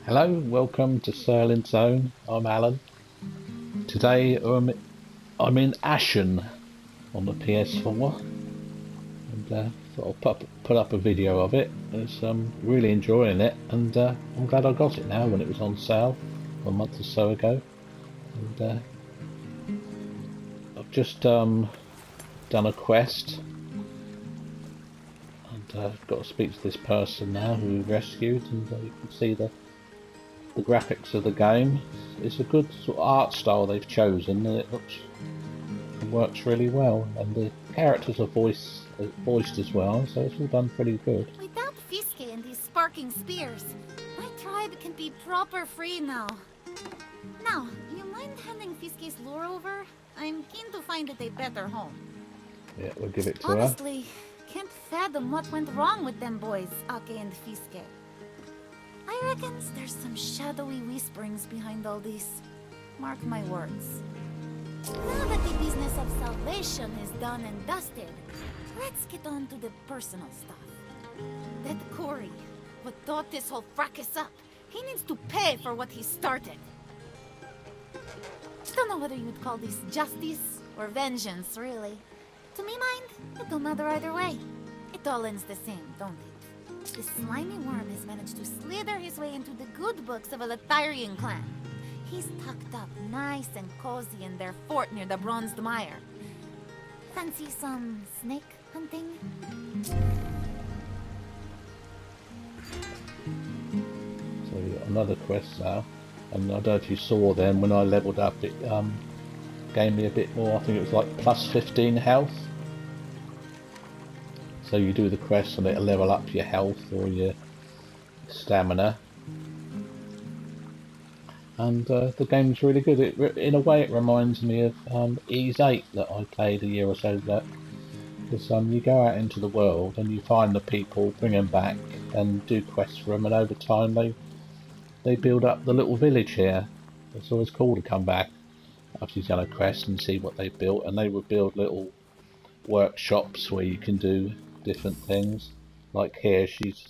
Hello, welcome to Serling Zone. I'm Alan. Today I'm in Ashen on the PS4, and thought I'll put up a video of it. It's really enjoying it, and I'm glad I got it now when it was on sale a month or so ago. And I've just done a quest, and got to speak to this person now who we rescued, and you can see the graphics of the game. It's a good sort of art style they've chosen, and it works really well. And the characters are voiced as well, so it's all done pretty good. Without Fiske and these sparking spears, my tribe can be proper free now. Now, you mind handing Fiske's lure over? I'm keen to find it a better home. Yeah, we'll give it to her. Honestly, can't fathom what went wrong with them boys, Ake and Fiske. I reckons there's some shadowy whisperings behind all this. Mark my words. Now that the business of salvation is done and dusted, let's get on to the personal stuff. That Corey, what thought this whole fracas up, he needs to pay for what he started. Don't know whether you'd call this justice or vengeance, really. To me mind, it don't matter either way. It all ends the same, don't it? The slimy worm has managed to slither his way into the good books of a Latharian clan. He's tucked up nice and cozy in their fort near the Bronzed Mire. Fancy some snake hunting? So we got another quest now, and I don't know if you saw then when I leveled up, it gave me a bit more. I think it was like plus 15 health. So you do the quest and it'll level up your health or your stamina. And the game's really good. In a way, it reminds me of Ease 8 that I played a year or so ago. Because you go out into the world and you find the people, bring them back, and do quests for them, and over time they build up the little village here. It's always cool to come back after you've done a quest and see what they've built, and they would build little workshops where you can do different things. Like here, she's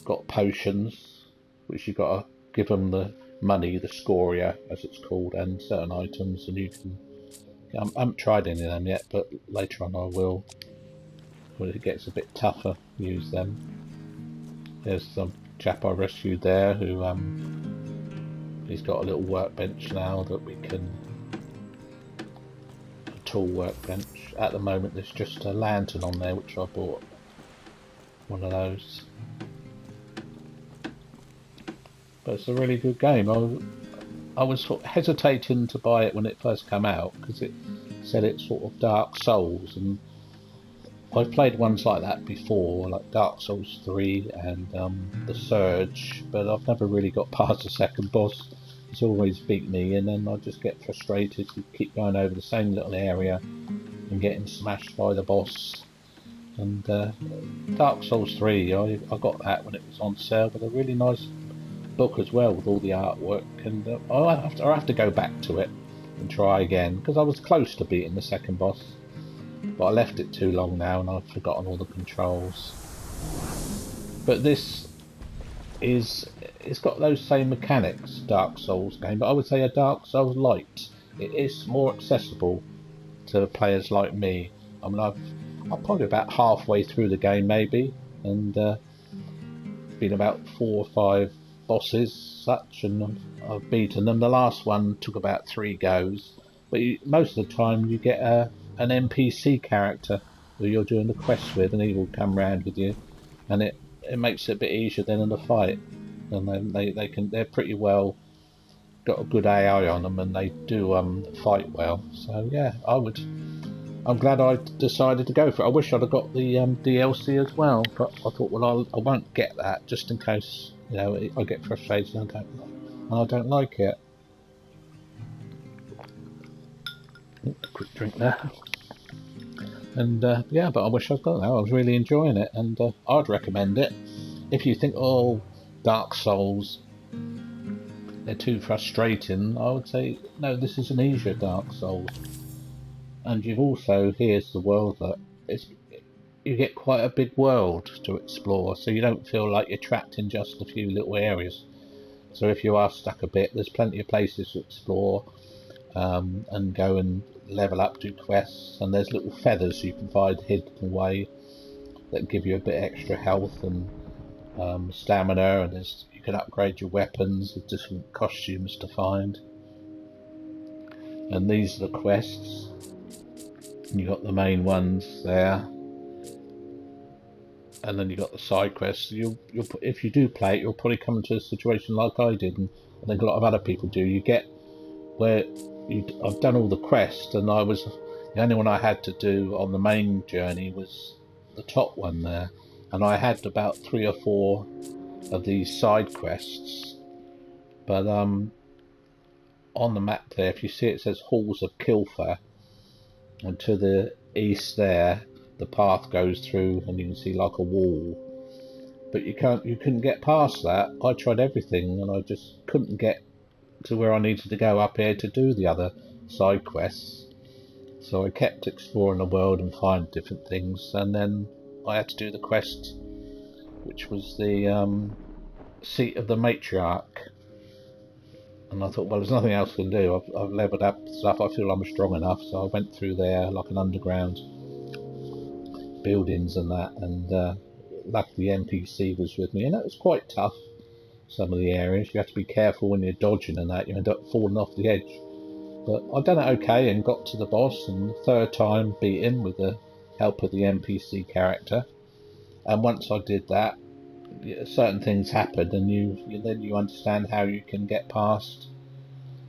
got potions, which you've got to give them the money, the scoria as it's called, and certain items, and you can. I haven't tried any of them yet, but later on I will. When it gets a bit tougher, use them. There's some chap I rescued there who he's got a little workbench now that we can. A tool workbench. At the moment, there's just a lantern on there, which I bought. One of those. But it's a really good game. I was sort of hesitating to buy it when it first came out because it said it's sort of Dark Souls, and I've played ones like that before, like Dark Souls 3 and The Surge, but I've never really got past the second boss. It's always beat me, and then I just get frustrated to keep going over the same little area and getting smashed by the boss. And Dark Souls 3, I got that when it was on sale, with a really nice book as well with all the artwork, and I have to go back to it and try again because I was close to beating the second boss, but I left it too long now and I've forgotten all the controls. But this it's got those same mechanics, Dark Souls game, but I would say a Dark Souls light. It is more accessible to players like me. I mean, I'm probably about halfway through the game maybe, and been about 4 or 5 bosses such, and I've beaten them. The last one took about 3 goes, but most of the time you get an NPC character who you're doing the quest with, and he will come round with you, and it makes it a bit easier then in the fight. And then they're pretty well got a good AI on them, and they do fight well. So yeah, I'm glad I decided to go for it. I wish I'd have got the DLC as well, but I thought, well, I won't get that just in case, you know, I get frustrated and I don't like it. Quick drink there. And yeah, but I wish I'd got that. I was really enjoying it, and I'd recommend it. If you think, oh, Dark Souls, they're too frustrating, I would say, no, this is an easier Dark Souls. And you've also, here's the world that you get quite a big world to explore, so you don't feel like you're trapped in just a few little areas. So if you are stuck a bit, there's plenty of places to explore, and go and level up, do quests, and there's little feathers you can find hidden away that give you a bit extra health and stamina, and you can upgrade your weapons with different costumes to find. And these are the quests. You got the main ones there, and then you got the side quests. If you do play it, you'll probably come into a situation like I did, and I think a lot of other people do. You get where I've done all the quests, and the only one I had to do on the main journey was the top one there, and I had about 3 or 4 of these side quests. But on the map there, if you see, it says Halls of Kilfer, and to the east there, the path goes through, and you can see like a wall. But you couldn't get past that. I tried everything, and I just couldn't get to where I needed to go up here to do the other side quests. So I kept exploring the world and finding different things, and then I had to do the quest, which was the seat of the matriarch. And I thought, well, there's nothing else I can do. I've leveled up stuff. I feel I'm strong enough, so I went through there like an underground buildings and that. And luckily, the NPC was with me, and that was quite tough. Some of the areas you have to be careful when you're dodging and that. You end up falling off the edge. But I've done it okay and got to the boss, and the 3rd time beat him with the help of the NPC character. And once I did that, certain things happened, and then you understand how you can get past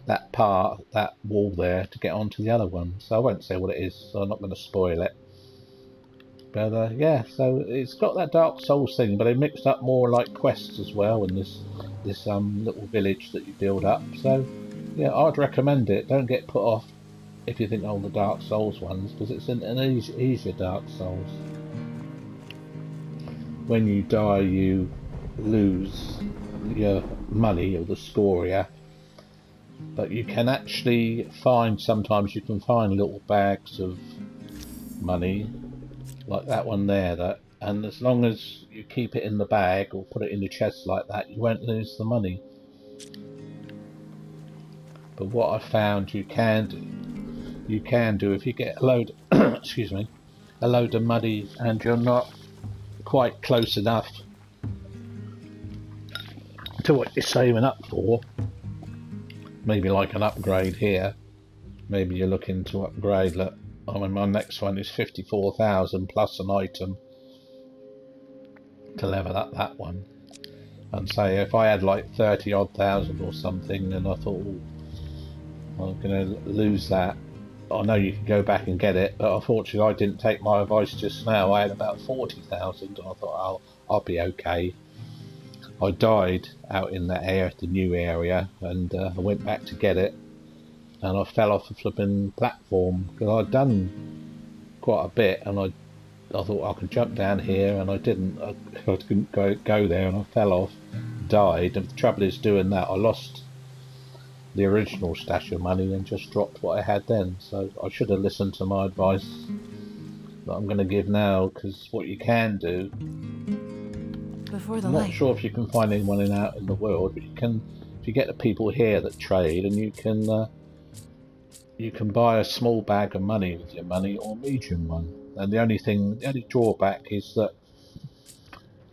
that wall there to get onto the other one. So I won't say what it is, so I'm not going to spoil it. But yeah, so it's got that Dark Souls thing, but it mixed up more like quests as well, and this little village that you build up. So yeah, I'd recommend it. Don't get put off if you think, oh, the Dark Souls ones, because it's an easier Dark Souls. When you die, you lose your money, or the scoria, but you can actually sometimes you can find little bags of money like that one there, and as long as you keep it in the bag or put it in your chest like that, you won't lose the money. But what I found you can do if you get a load excuse me, a load of money and you're not quite close enough to what you're saving up for, maybe like an upgrade here, maybe you're looking to upgrade. Look, I mean, my next one is 54,000 plus an item to level up that one. And say if I had like 30 odd thousand or something, and I thought, I'm going to lose that. I know you can go back and get it, but unfortunately I didn't take my advice just now. I had about 40,000, and I thought, I'll be okay. I died out in that area, the new area, and I went back to get it, and I fell off a flipping platform, because I'd done quite a bit, and I thought I could jump down here, and I didn't. I couldn't go there, and I fell off, died, and the trouble is doing that, I lost the original stash of money and just dropped what I had then. So I should have listened to my advice that I'm going to give now, because what you can do, Before the I'm light. not sure if you can find anyone out in the world, but you can, if you get the people here that trade, and you can buy a small bag of money with your money, or a medium one. And the only drawback is that,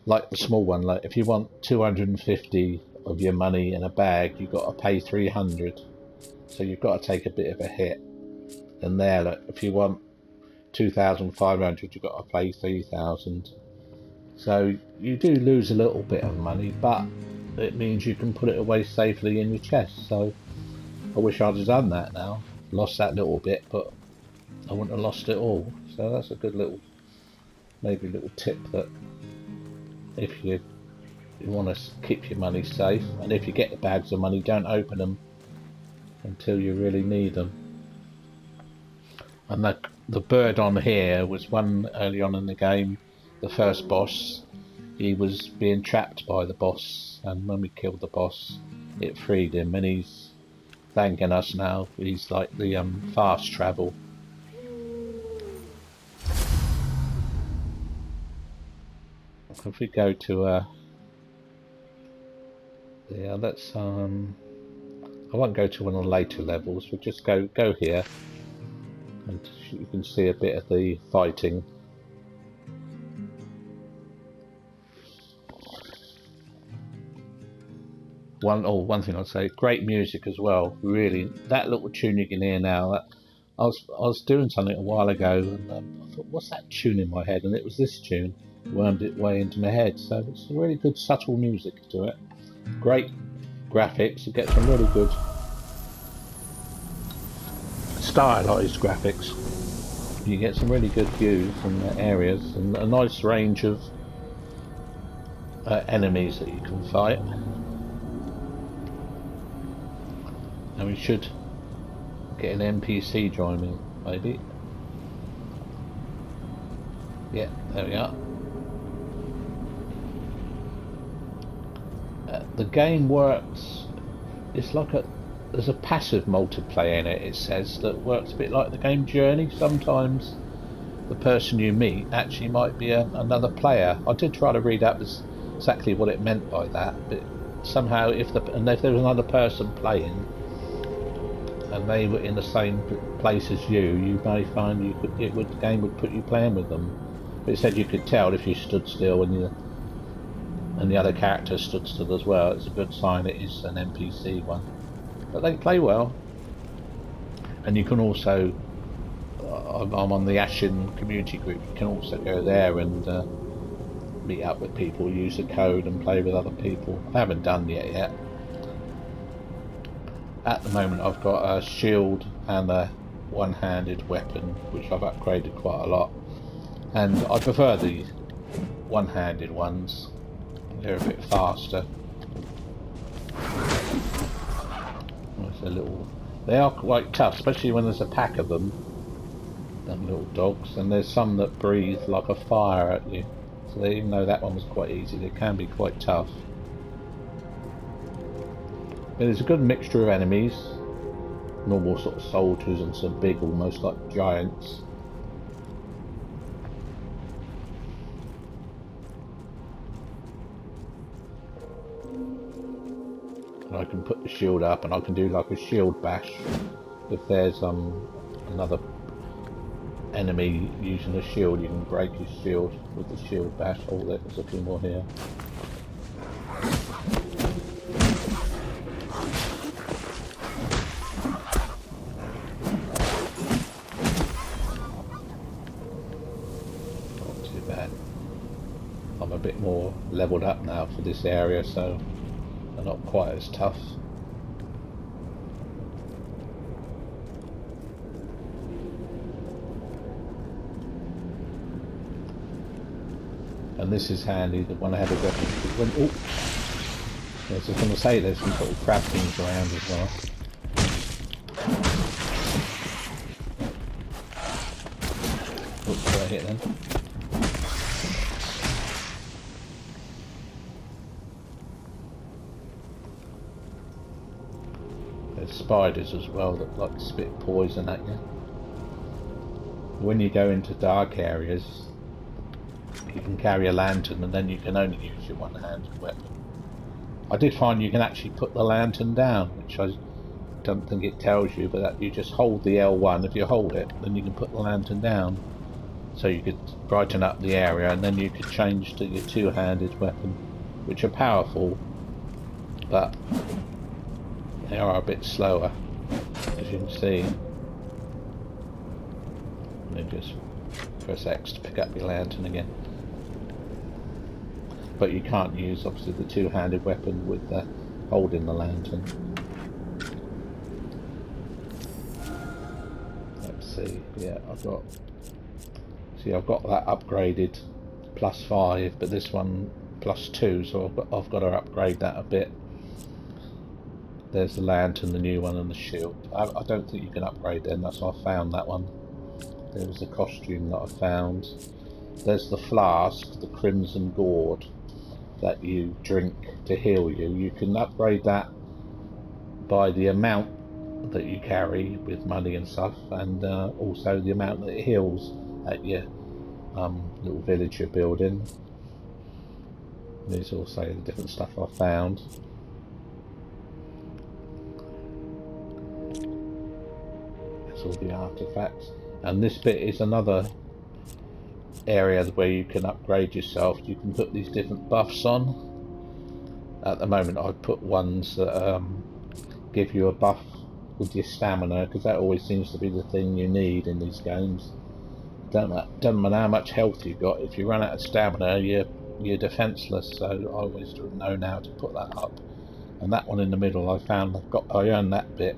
like the small one, like if you want 250 of your money in a bag, you've got to pay 300. So you've got to take a bit of a hit. And there, like, if you want 2,500, you've got to pay 3,000. So you do lose a little bit of money, but it means you can put it away safely in your chest. So I wish I'd have done that now. Lost that little bit, but I wouldn't have lost it all. So that's a good little, maybe little tip, that if you want to keep your money safe, and if you get the bags of money, don't open them until you really need them. And the bird on here was one early on in the game, the first boss. He was being trapped by the boss, and when we killed the boss, it freed him, and he's thanking us now. He's like the fast travel. If we go to Yeah, let's I won't go to one of the later levels. We'll just go here, and you can see a bit of the fighting. One thing I'd say, great music as well. Really, that little tune you can hear now. I was doing something a while ago, and I thought, what's that tune in my head? And it was this tune, wormed its way into my head. So it's really good, subtle music to it. Great graphics. It gets some really good stylized graphics. You get some really good views and areas, and a nice range of enemies that you can fight. And we should get an NPC joining, maybe. Yeah, there we are. The game works. It's like there's a passive multiplayer in it. It says that works a bit like the game Journey. Sometimes the person you meet actually might be another player. I did try to read up exactly what it meant by that, but somehow if there was another person playing and they were in the same place as you, you may find the game would put you playing with them. But it said you could tell if you stood still and the other character stood still as well. It's a good sign it is an NPC one. But they play well. And you can also, I'm on the Ashen community group, you can also go there and meet up with people, use the code and play with other people. I haven't done yet. At the moment I've got a shield and a one-handed weapon, which I've upgraded quite a lot. And I prefer the one-handed ones. They're a bit faster. They are quite tough, especially when there's a pack of them little dogs, and there's some that breathe like a fire at you. So even though that one was quite easy, they can be quite tough. But there's a good mixture of enemies, normal sort of soldiers and some big, almost like giants. And I can put the shield up, and I can do like a shield bash if there's another enemy using a shield. You can break his shield with the shield bash. Oh, there's a few more here. Not too bad. I'm a bit more leveled up now for this area, so they're not quite as tough. And this is handy, the one I had a weapon. Oh! Yes, I was going to say there's some sort of crab things around as well. Oops, did I hit them? There's spiders as well that like spit poison at you. When you go into dark areas, you can carry a lantern, and then you can only use your one-handed weapon. I did find you can actually put the lantern down, which I don't think it tells you, but that you just hold the L1. If you hold it, then you can put the lantern down. So you could brighten up the area, and then you could change to your two-handed weapon, which are powerful, but they are a bit slower, as you can see. And then just press X to pick up your lantern again. But you can't use, obviously, the two-handed weapon with holding the lantern. Let's see. Yeah, I've got that upgraded +5, but this one +2, so I've got to upgrade that a bit. There's the lantern, the new one, and the shield. I don't think you can upgrade them. That's why I found that one. There was a costume that I found. There's the flask, the crimson gourd, that you drink to heal you. You can upgrade that by the amount that you carry with money and stuff, and also the amount that it heals at your little village you're building. There's also the different stuff I found. all the artifacts. And this bit is another area where you can upgrade yourself. You can put these different buffs on. At the moment I've put ones that give you a buff with your stamina, because that always seems to be the thing you need in these games. Doesn't matter how much health you've got, if you run out of stamina you're defenseless, so I always know now to put that up. And that one in the middle I earned that bit,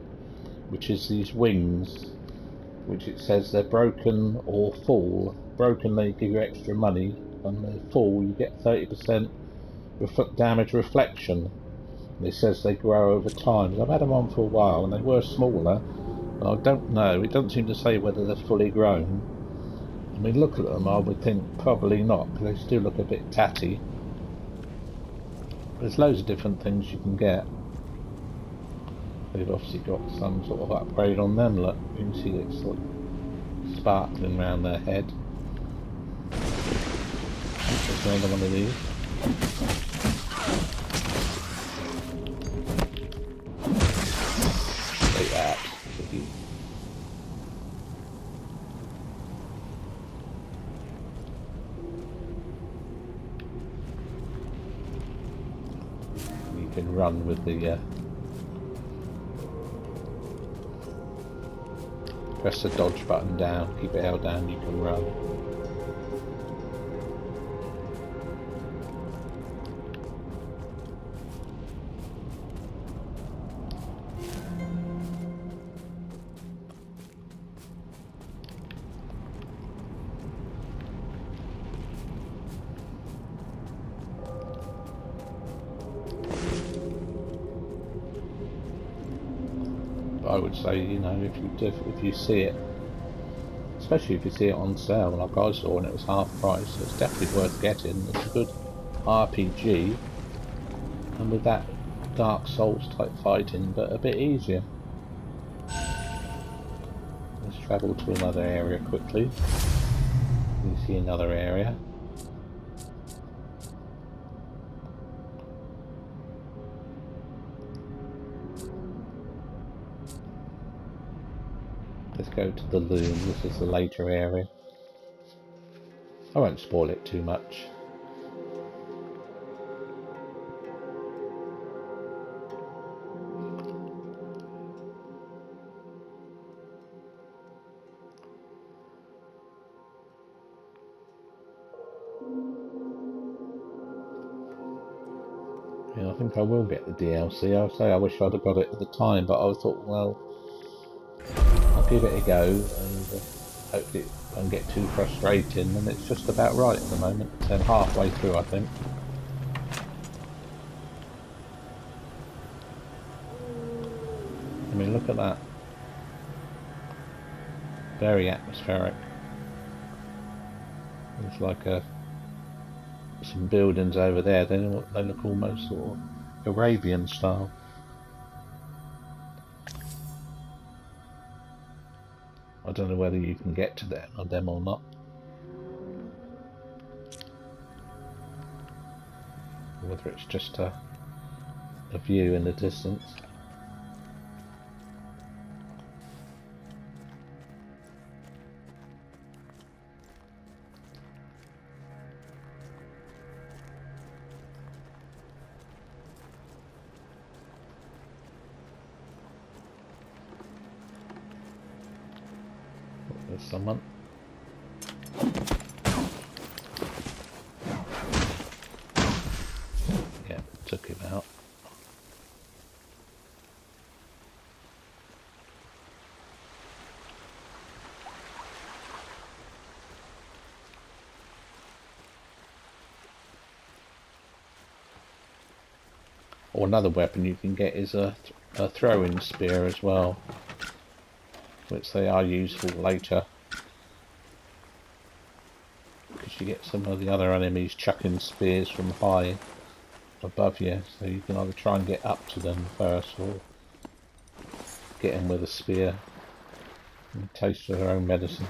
which is these wings, which it says they're broken or full. Broken, they give you extra money, and they're full, you get 30% damage reflection. And it says they grow over time. I've had them on for a while and they were smaller, but I don't know, it doesn't seem to say whether they're fully grown. I mean, look at them, I would think probably not, because they still look a bit tatty. There's loads of different things you can get. They've obviously got some sort of upgrade on them. Look, you can see it's sort of sparkling around their head. There's another one of these. Take that. You can run with the press the dodge button down, keep it held down, you can run. I would say, you know, if you see it, especially if you see it on sale, like I saw, and it was half price, so it's definitely worth getting. It's a good RPG, and with that Dark Souls type fighting, but a bit easier. Let's travel to another area quickly. You see another area. Let's go to the loom. This is the later area. I won't spoil it too much. Yeah, I think I will get the DLC. I'll say I wish I'd have got it at the time, but I thought, well, I'll give it a go, and hopefully it won't get too frustrating, and it's just about right at the moment. I'm halfway through, I think. I mean, look at that. Very atmospheric. There's like some buildings over there. They look almost sort of Arabian style. I don't know whether you can get to them or not. Or whether it's just a view in the distance. There's someone. Yeah, took him out. Or another weapon you can get is a throwing spear as well, which they are useful later, because you get some of the other enemies chucking spears from high above you, so you can either try and get up to them first or get in with a spear and taste their own medicine.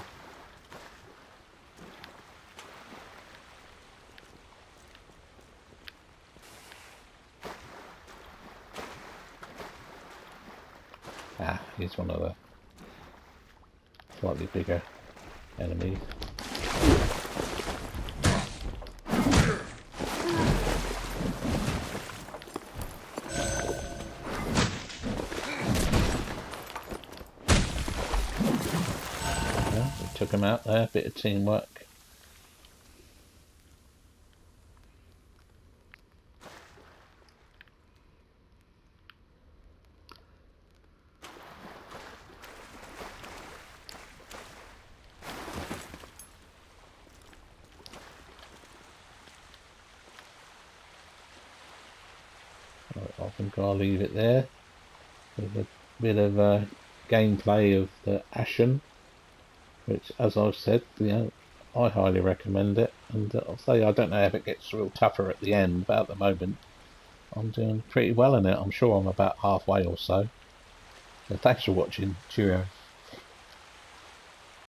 Ah, here's one of the slightly bigger enemies. Yeah, we took him out there, bit of teamwork. I think I'll leave it there with a bit of gameplay of the Ashen, which, as I've said, I highly recommend it. And I'll say I don't know if it gets real tougher at the end, but at the moment I'm doing pretty well in it. I'm sure I'm about halfway or so. So thanks for watching. Cheerio.